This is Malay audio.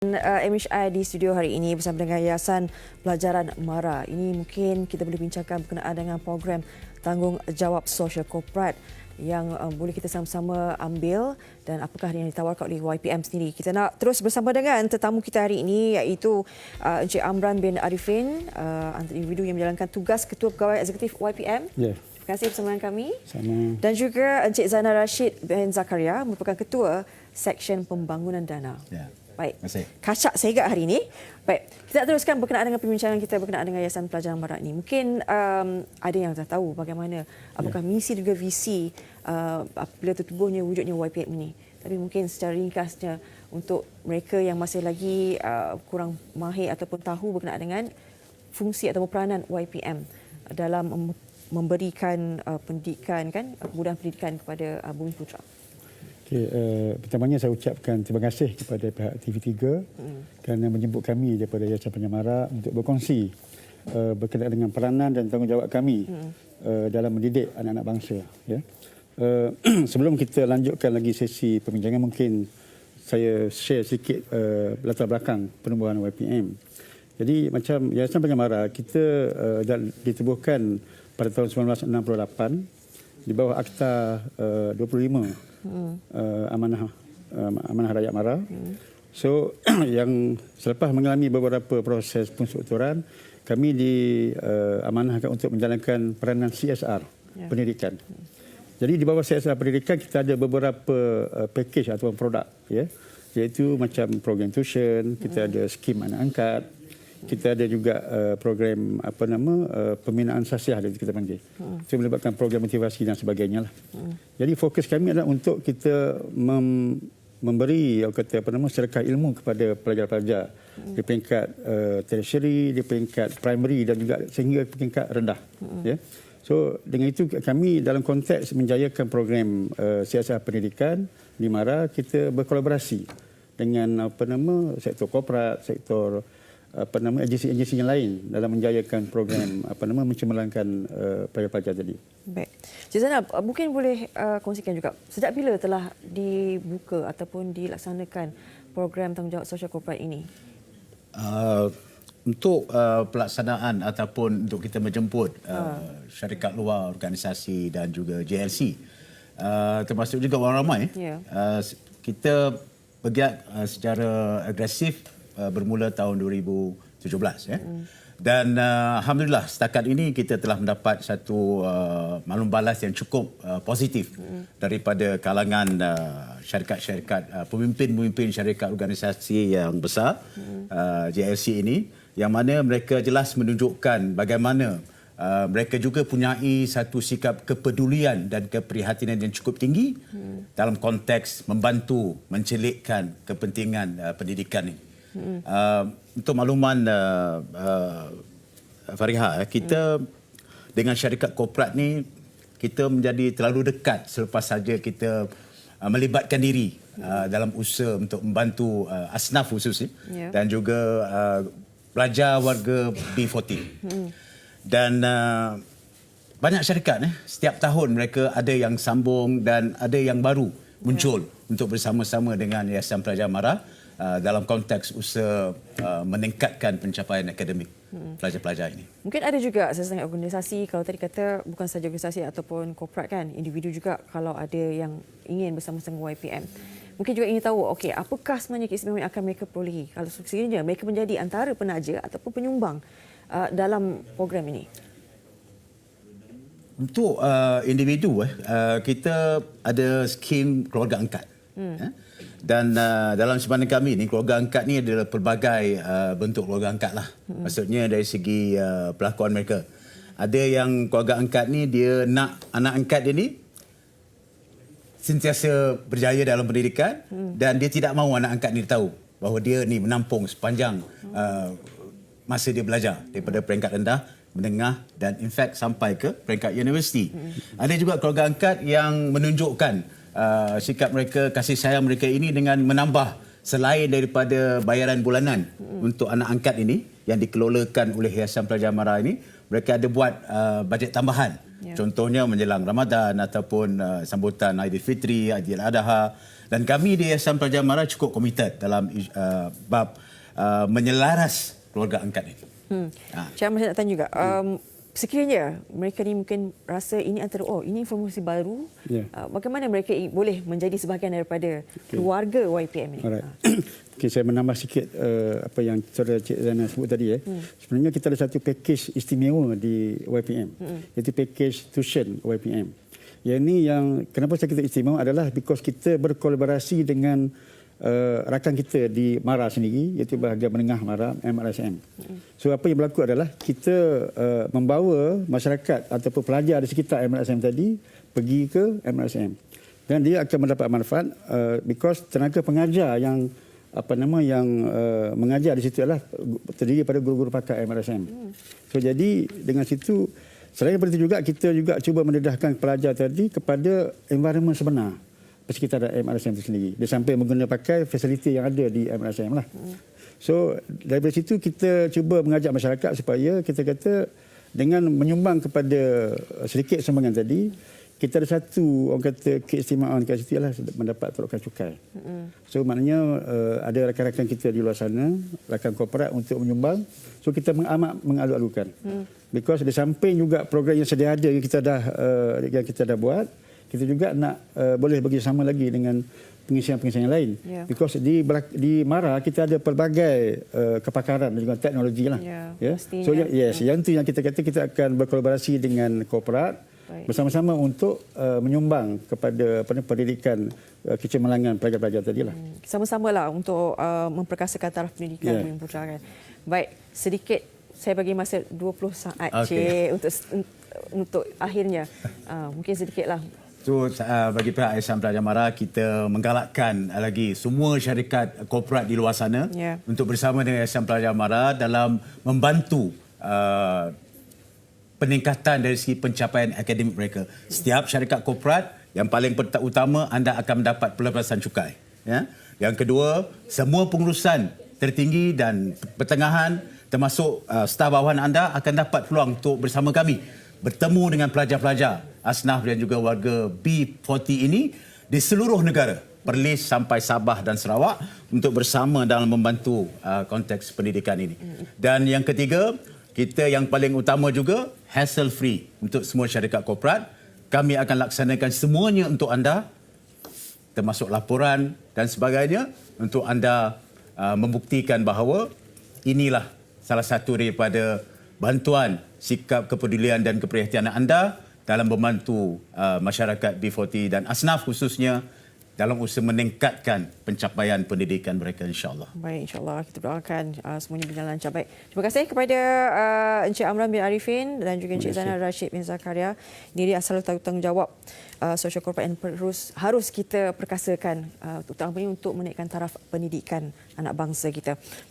MHI di studio hari ini bersama dengan Yayasan Pelajaran MARA. Ini mungkin kita boleh bincangkan berkenaan dengan program tanggungjawab sosial korporat yang boleh kita sama-sama ambil dan apakah yang ditawarkan oleh YPM sendiri. Kita nak terus bersama dengan tetamu kita hari ini iaitu Encik Amran bin Arifin, antara individu yang menjalankan tugas Ketua Pegawai Eksekutif YPM. Yeah. Terima kasih bersama dengan kami. Sama. Dan juga Encik Zainal Rashid bin Zakaria merupakan Ketua Seksyen Pembangunan Dana. Yeah. Baik, Terima kasih. kacak saya agak hari ini. Baik, kita teruskan berkenaan dengan perbincangan kita berkenaan dengan Yayasan Pelajaran MARA ini. Mungkin ada yang dah tahu bagaimana, apakah misi dan juga visi apabila tertubuhnya wujudnya YPM ini. Tapi mungkin secara ringkasnya untuk mereka yang masih lagi kurang mahir ataupun tahu berkenaan dengan fungsi atau peranan YPM dalam memberikan pendidikan, kemudahan pendidikan kepada bumi putera. Okay, pertamanya saya ucapkan terima kasih kepada pihak TV3 kerana menjemput kami daripada Yayasan Pelajaran MARA untuk berkongsi berkenaan dengan peranan dan tanggungjawab kami dalam mendidik anak-anak bangsa. Ya. Sebelum kita lanjutkan lagi sesi perbincangan, mungkin saya share sedikit latar belakang penubuhan YPM. Jadi macam Yayasan Pelajaran MARA, kita ditubuhkan pada tahun 1968 di bawah Akta 25 Amanah Rakyat MARA. So yang selepas mengalami beberapa proses penstrukturan, kami diamanahkan untuk menjalankan peranan CSR pendidikan. Jadi di bawah CSR pendidikan kita ada beberapa package atau produk, ya, iaitu macam program tuition, kita ada skim anak angkat, kita ada juga program pembinaan sasiah yang kita panggil. Itu melibatkan program motivasi dan sebagainya lah. Jadi fokus kami adalah untuk kita memberi sedekah ilmu kepada pelajar-pelajar di peringkat tertiary, di peringkat primary dan juga sehingga peringkat rendah. Ya. So dengan itu kami dalam konteks menjayakan program siasat pendidikan di MARA, kita berkolaborasi dengan sektor korporat, sektor agensi-agensi yang lain dalam menjayakan program mencemerlangkan pelajar-pelajar tadi. Baik. Cik Zainal, mungkin boleh kongsikan juga sejak bila telah dibuka ataupun dilaksanakan program tanggungjawab sosial korporat ini? Untuk pelaksanaan ataupun untuk kita menjemput syarikat luar, organisasi dan juga JLC, termasuk juga orang ramai, kita bergiat secara agresif bermula tahun 2017, ya. Dan alhamdulillah setakat ini kita telah mendapat satu maklum balas yang cukup positif daripada kalangan syarikat-syarikat pemimpin-pemimpin syarikat organisasi yang besar JLC ini, yang mana mereka jelas menunjukkan bagaimana mereka juga punyai satu sikap kepedulian dan keprihatinan yang cukup tinggi dalam konteks membantu mencelikkan kepentingan pendidikan ini. Untuk makluman Fariha, kita dengan syarikat korporat ni kita menjadi terlalu dekat selepas saja kita melibatkan diri dalam usaha untuk membantu asnaf khusus dan juga pelajar warga B40. Dan banyak syarikat setiap tahun mereka ada yang sambung dan ada yang baru muncul untuk bersama-sama dengan Yayasan Pelajaran MARA dalam konteks usaha meningkatkan pencapaian akademik pelajar-pelajar ini. Mungkin ada juga sesetengah organisasi, kalau tadi kata bukan sahaja organisasi ataupun korporat, individu juga kalau ada yang ingin bersama-sama YPM. Mungkin juga ingin tahu, okey, apakah sebenarnya keistimewaan yang akan mereka perolehi kalau sekiranya mereka menjadi antara penaja ataupun penyumbang dalam program ini? Untuk individu, kita ada skim keluarga angkat. Dan dalam simpanan kami ni, keluarga angkat ni adalah pelbagai bentuk keluarga angkat lah. Maksudnya dari segi pelakuan mereka. Ada yang keluarga angkat ni dia nak anak angkat dia ni sentiasa berjaya dalam pendidikan dan dia tidak mahu anak angkat ni tahu bahawa dia ni menampung sepanjang masa dia belajar daripada peringkat rendah, menengah dan in fact sampai ke peringkat universiti. Ada juga keluarga angkat yang menunjukkan sikap mereka, kasih sayang mereka ini dengan menambah selain daripada bayaran bulanan untuk anak angkat ini yang dikelolakan oleh Yayasan Pelajaran MARA ini, mereka ada buat bajet tambahan. Contohnya menjelang Ramadan ataupun sambutan Aidilfitri, Aidiladha Dan kami di Yayasan Pelajar Mara cukup komited dalam bab menyelaras keluarga angkat ini. Cik Amran nak tanya juga, sekiranya mereka ni mungkin rasa ini antara ini informasi baru, bagaimana mereka boleh menjadi sebahagian daripada keluarga YPM ini? Alright. Okay, saya menambah sikit apa yang saudara Cik Zana sebut tadi. Sebenarnya kita ada satu pakej istimewa di YPM, iaitu pakej tuition YPM. Yang ini yang kenapa saya kata istimewa adalah because kita berkolaborasi dengan rakan kita di MARA sendiri, iaitu bahagian menengah MARA, MRSM. So apa yang berlaku adalah kita membawa masyarakat ataupun pelajar di sekitar MRSM tadi pergi ke MRSM. Dan dia akan mendapat manfaat because tenaga pengajar yang mengajar di situ adalah terdiri pada guru-guru pakar MRSM. So jadi dengan situ, selain daripada itu juga kita juga cuba mendedahkan pelajar tadi kepada environment sebenar sekitar MRSM itu sendiri. Dia sampai menggunakan pakai fasiliti yang ada di MRSM lah. So daripada situ kita cuba mengajak masyarakat supaya kita kata dengan menyumbang kepada sedikit sumbangan tadi, kita ada satu orang kata keistimewaan kat situ ialah mendapat tolongan cukai. So maknanya ada rakan-rakan kita di luar sana, rakan korporat untuk menyumbang. So kita amat mengalu-alukan. Because di samping juga program yang sedia ada yang kita dah buat, kita juga nak boleh bekerjasama lagi dengan pengisian-pengisian yang lain. Because di MARA kita ada pelbagai kepakaran dan juga teknologi lah. So yang tu yang kita kata kita akan berkolaborasi dengan korporat bersama-sama untuk menyumbang kepada pendidikan kecemerlangan pelajar-pelajar tadi lah. Sama-samalah untuk memperkasakan taraf pendidikan yang putrakan. Baik, sedikit saya bagi masa 20 saat Cik untuk akhirnya. Mungkin sedikitlah. So bagi pihak Yayasan Pelajar Mara, kita menggalakkan lagi semua syarikat korporat di luar sana untuk bersama dengan Yayasan Pelajar Mara dalam membantu peningkatan dari segi pencapaian akademik mereka. Setiap syarikat korporat, yang paling utama anda akan mendapat pelepasan cukai. Yang kedua, semua pengurusan tertinggi dan pertengahan termasuk staf bawahan anda akan dapat peluang untuk bersama kami bertemu dengan pelajar-pelajar asnaf dan juga warga B40 ini di seluruh negara, Perlis sampai Sabah dan Sarawak, untuk bersama dalam membantu konteks pendidikan ini. Dan yang ketiga, kita yang paling utama juga hassle free untuk semua syarikat korporat. Kami akan laksanakan semuanya untuk anda, termasuk laporan dan sebagainya, untuk anda membuktikan bahawa inilah salah satu daripada bantuan, sikap kepedulian dan keperhatian anda dalam membantu masyarakat B40 dan asnaf khususnya dalam usaha meningkatkan pencapaian pendidikan mereka, insya-Allah. Baik, insya-Allah kita doakan semuanya berjalan lancar. Baik. Terima kasih kepada Encik Amran bin Arifin dan juga Encik Zainal Rashid bin Zakaria. Ini dia asal tanggungjawab sosial korporat yang harus kita perkasakan, terutamanya untuk menaikkan taraf pendidikan anak bangsa kita.